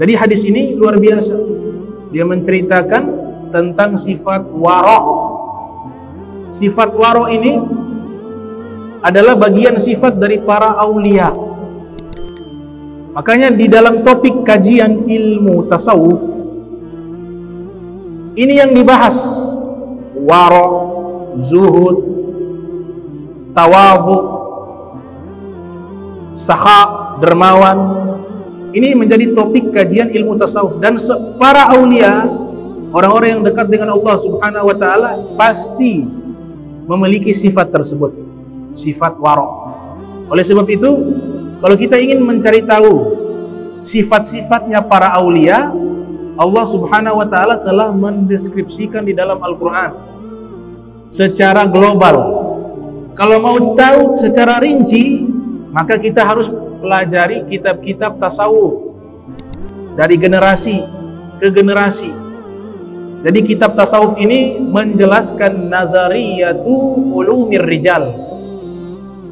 Jadi hadis ini luar biasa. Dia menceritakan tentang sifat wara'. Sifat wara' ini adalah bagian sifat dari para aulia. Makanya di dalam topik kajian ilmu tasawuf ini yang dibahas, wara', zuhud, tawadhu, sakha, dermawan. Ini menjadi topik kajian ilmu tasawuf, dan para aulia, orang-orang yang dekat dengan Allah Subhanahu wa taala, pasti memiliki sifat tersebut, sifat wara'. Oleh sebab itu, kalau kita ingin mencari tahu sifat-sifatnya para aulia, Allah Subhanahu wa taala telah mendeskripsikan di dalam Al-Qur'an secara global. Kalau mau tahu secara rinci, maka kita harus pelajari kitab-kitab tasawuf dari generasi ke generasi. Jadi kitab tasawuf ini menjelaskan nazariyatu ulumir rijal,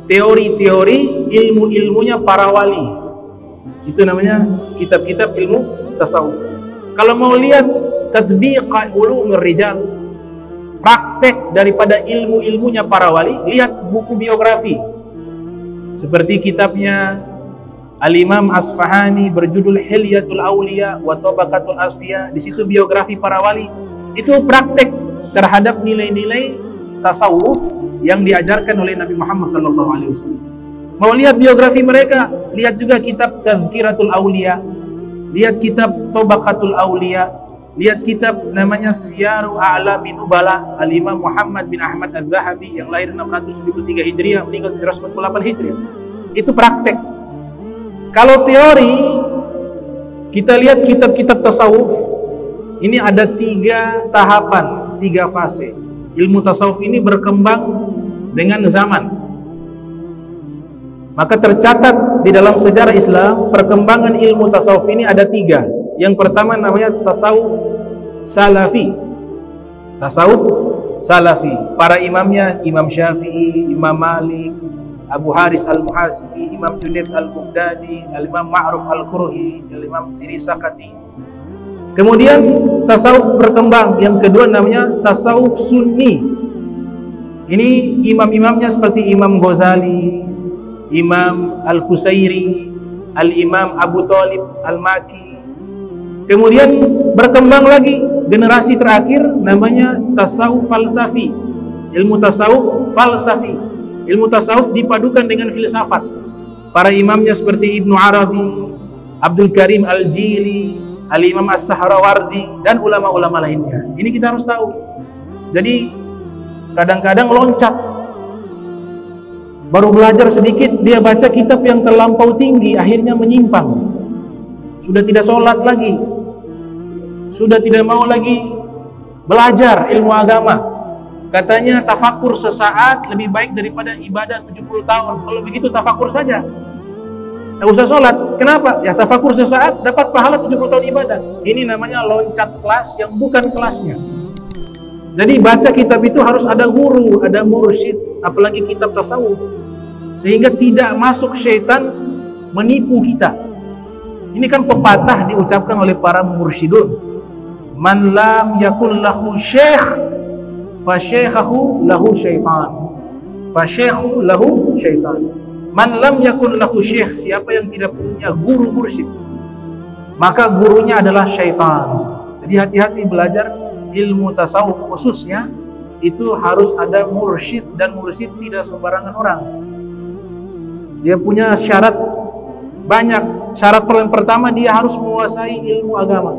teori-teori ilmu-ilmunya para wali. Itu namanya kitab-kitab ilmu tasawuf. Kalau mau lihat tatbiq ulumir rijal, praktek daripada ilmu-ilmunya para wali, lihat buku biografi seperti kitabnya Al-Imam Asfahani berjudul Hilyatul Auliya wa Tabaqatul Asfiya. Di situ biografi para wali, itu praktek terhadap nilai-nilai tasawuf yang diajarkan oleh Nabi Muhammad SAW. Mau lihat biografi mereka, lihat juga kitab Tazkiratul Auliya, lihat kitab Tabaqatul Auliya, lihat kitab namanya Siyaru A'lamin Nubala, Al-Imam Muhammad bin Ahmad Az-Zahabi yang lahir 673 Hijriah, meninggal 748 Hijriah. Itu praktek. Kalau teori, kita lihat kitab-kitab tasawuf, ini ada 3 tahapan, 3 fase. Ilmu tasawuf ini berkembang dengan zaman. Maka tercatat di dalam sejarah Islam, perkembangan ilmu tasawuf ini ada 3. Yang pertama namanya tasawuf salafi. Tasawuf salafi. Para imamnya Imam Syafi'i, Imam Malik, Abu Haris Al-Muhasibi, Imam Junaid Al-Baghdadi, Al-Imam Ma'ruf Al-Qurhi, Al-Imam Siri Sakati. Kemudian tasawuf berkembang. Yang kedua namanya tasawuf sunni. Ini imam-imamnya seperti Imam Ghazali, Imam Al-Qusairi, Al-Imam Abu Talib Al-Maki. Kemudian berkembang lagi generasi terakhir namanya tasawuf falsafi. Ilmu tasawuf falsafi. Ilmu tasawuf dipadukan dengan filsafat. Para imamnya seperti Ibnu Arabi, Abdul Karim Al-Jili, Al-Imam As-Sahrawardi, dan ulama-ulama lainnya. Ini kita harus tahu. Jadi kadang-kadang loncat, baru belajar sedikit, dia baca kitab yang terlampau tinggi, akhirnya menyimpang. Sudah tidak sholat lagi, sudah tidak mau lagi belajar ilmu agama. Katanya tafakur sesaat lebih baik daripada ibadah 70 tahun. Kalau begitu tafakur saja, tak usah sholat. Kenapa? Ya tafakur sesaat dapat pahala 70 tahun ibadah. Ini namanya loncat kelas yang bukan kelasnya. Jadi baca kitab itu harus ada guru, ada mursyid, apalagi kitab tasawuf, sehingga tidak masuk syaitan menipu kita. Ini kan pepatah diucapkan oleh para mursyidun. Man lam yakun lahu syekh fasyaikhahu lahu syaitan. Fasyaikhu lahu syaitan. Man lam yakun lahu syekh, siapa yang tidak punya guru mursyid, maka gurunya adalah syaitan. Jadi hati-hati belajar ilmu tasawuf, khususnya itu harus ada mursyid, dan mursyid tidak sembarangan orang. Dia punya syarat banyak. Syarat yang pertama, dia harus menguasai ilmu agama.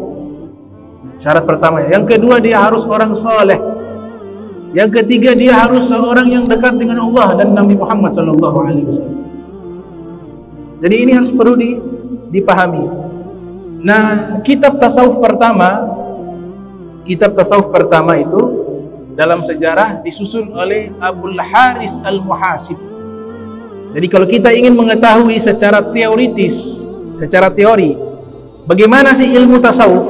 Syarat pertama. Yang kedua, dia harus orang soleh. Yang ketiga, dia harus seorang yang dekat dengan Allah dan Nabi Muhammad SAW. Jadi ini harus perlu dipahami. Nah, kitab tasawuf pertama itu dalam sejarah disusun oleh Abul Haris Al-Muhasib. Jadi kalau kita ingin mengetahui secara teoritis, secara teori, bagaimana sih ilmu tasawuf,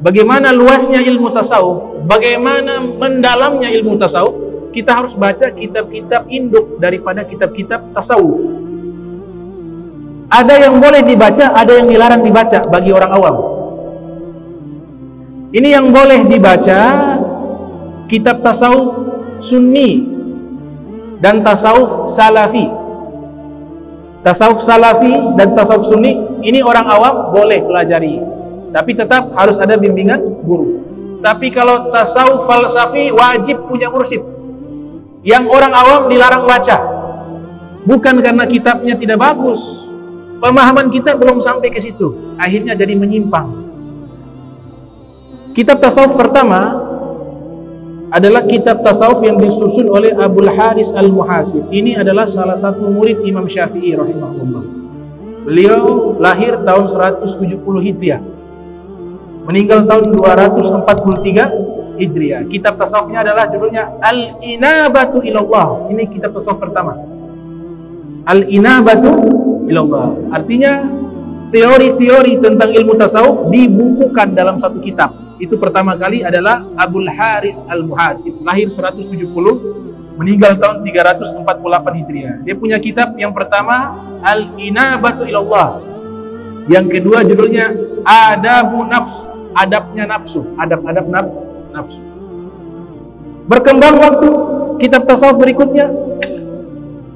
bagaimana luasnya ilmu tasawuf, bagaimana mendalamnya ilmu tasawuf, kita harus baca kitab-kitab induk daripada kitab-kitab tasawuf. Ada yang boleh dibaca, ada yang dilarang dibaca bagi orang awam. Ini yang boleh dibaca kitab tasawuf sunni dan tasawuf salafi. Tasawuf salafi dan tasawuf sunni ini orang awam boleh pelajari, tapi tetap harus ada bimbingan guru. Tapi kalau tasawuf falsafi wajib punya mursyid. Yang orang awam dilarang baca, bukan karena kitabnya tidak bagus, pemahaman kita belum sampai ke situ, akhirnya jadi menyimpang. Kitab tasawuf pertama adalah kitab tasawuf yang disusun oleh Abul Haris Al-Muhasib. Ini adalah salah satu murid Imam Syafi'i rahimahullah. Beliau lahir tahun 170 Hijriah, meninggal tahun 243 Hijriah. Kitab tasawufnya adalah judulnya Al-Inabatu Ilallah. Ini kitab tasawuf pertama. Al-Inabatu Ilallah. Artinya teori-teori tentang ilmu tasawuf dibukukan dalam satu kitab. Itu pertama kali adalah Abul Haris Al-Muhasib, lahir 170, meninggal tahun 348 Hijriah. Dia punya kitab yang pertama Al-Inabatu Ilallah. Yang kedua judulnya Adabu Nafs, adabnya nafsu, adab-adab nafsu. Berkembang waktu, kitab tasawuf berikutnya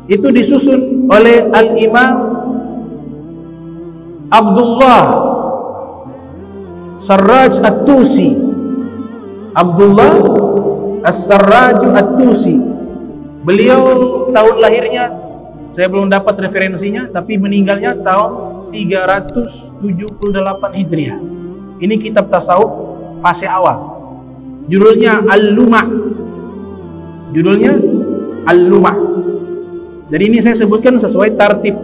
itu disusun oleh Al-Imam Abdullah Sarraj At-Tusi. Abdullah As-Sarraj At-Tusi. Beliau tahun lahirnya saya belum dapat referensinya, tapi meninggalnya tahun 378 Hijriah. Ini kitab tasawuf fase awal. Judulnya Al-Lumah. Judulnya Al-Lumah. Jadi ini saya sebutkan sesuai tartib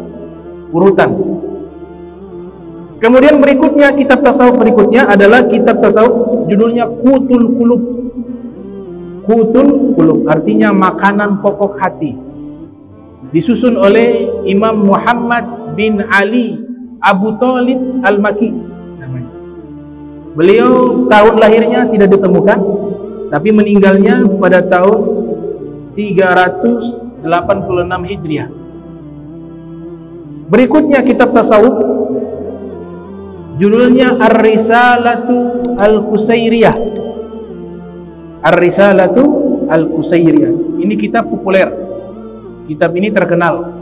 urutan. Kemudian berikutnya, kitab tasawuf berikutnya adalah kitab tasawuf judulnya Qutul Qulub. Qutul Qulub artinya makanan pokok hati. Disusun oleh Imam Muhammad bin Ali Abu Thalib Al-Maki namanya. Beliau tahun lahirnya tidak ditemukan, tapi meninggalnya pada tahun 386 Hijriah. Berikutnya kitab tasawuf judulnya Ar-Risalatu Al-Qusairiyah. Ar-Risalatu Al-Qusairiyah. Ini kitab populer. Kitab ini terkenal.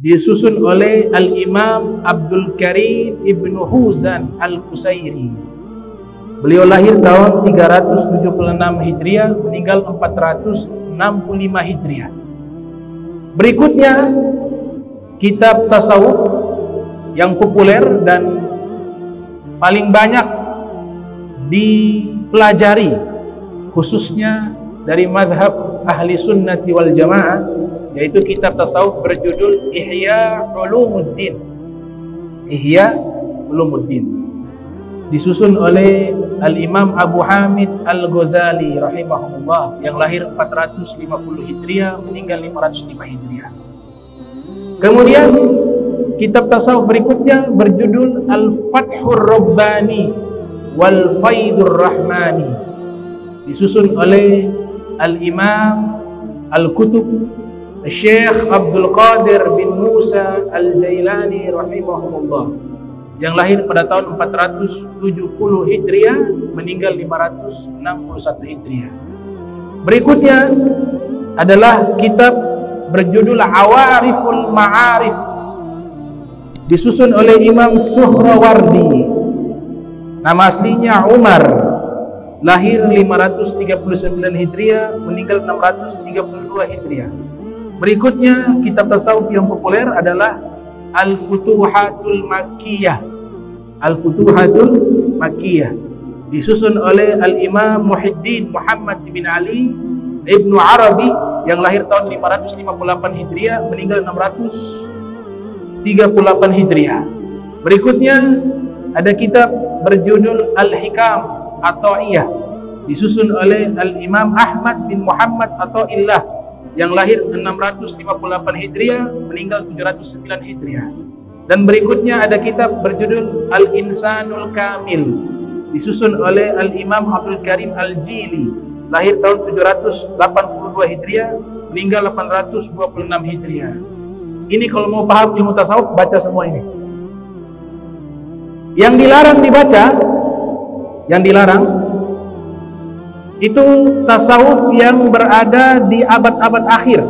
Disusun oleh Al-Imam Abdul Karim Ibnu Huzan Al-Qusairi. Beliau lahir tahun 376 Hijriah, meninggal 465 Hijriah. Berikutnya kitab tasawuf yang populer dan paling banyak dipelajari khususnya dari mazhab ahli sunnati wal jamaah, yaitu kitab tasawuf berjudul Ihya Ulumuddin. Ihya Ulumuddin disusun oleh Al-Imam Abu Hamid Al-Ghazali rahimahullah, yang lahir 450 Hijriah, meninggal 505 Hijriah. Kemudian kitab tasawuf berikutnya berjudul Al-Fathur Rabbani wal Faidur Rahmani, disusun oleh Al-Imam Al-Kutub Syekh Abdul Qadir bin Musa Al-Jailani rahimahullah, yang lahir pada tahun 470 Hijriah, meninggal 561 Hijriah. Berikutnya adalah kitab berjudul Awariful Ma'arif, disusun oleh Imam Suhrawardi. Nama aslinya Umar, lahir 539 Hijriah, meninggal 632 Hijriah. Berikutnya kitab tasawuf yang populer adalah Al-Futuhatul Makkiyah. Al-Futuhatul Makkiyah disusun oleh Al-Imam Muhyiddin Muhammad bin Ali Ibnu Arabi, yang lahir tahun 558 Hijriah, meninggal 638 Hijriah. Berikutnya ada kitab berjudul Al-Hikam At-Ta'iyah, disusun oleh Al-Imam Ahmad bin Muhammad At-Ta'illah, yang lahir 658 Hijriah, meninggal 709 Hijriah. Dan berikutnya ada kitab berjudul Al-Insanul Kamil, disusun oleh Al-Imam Abdul Karim Al-Jili, lahir tahun 782 Hijriah, meninggal 826 Hijriah. Ini kalau mau paham ilmu tasawuf, baca semua ini. Yang dilarang dibaca, yang dilarang itu tasawuf yang berada di abad-abad akhir,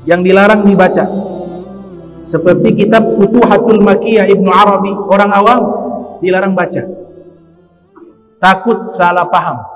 yang dilarang dibaca. Seperti kitab Futuhatul Makkiyah Ibnu Arabi, orang awam dilarang baca, takut salah paham.